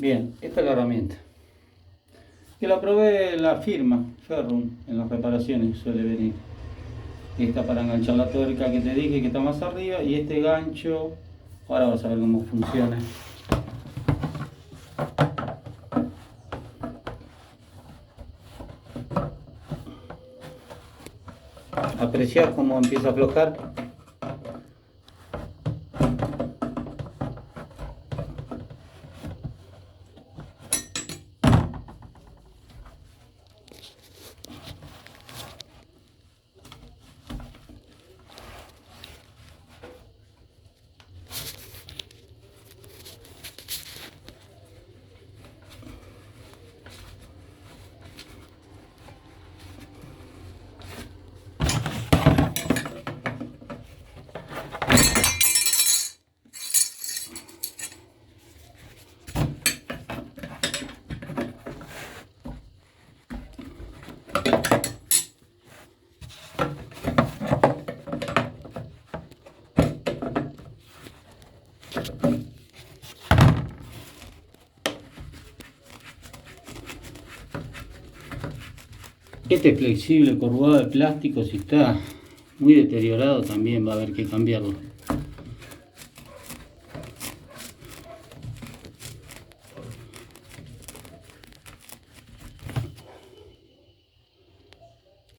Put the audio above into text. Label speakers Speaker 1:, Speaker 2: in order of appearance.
Speaker 1: Bien, esta es la herramienta. Que la probé en la firma, Ferrum, en las reparaciones suele venir. Esta para enganchar la tuerca que te dije que está más arriba y este gancho, ahora vas a ver cómo funciona. Apreciar cómo empieza a aflojar. Este flexible curvado de plástico, si está muy deteriorado, también va a haber que cambiarlo.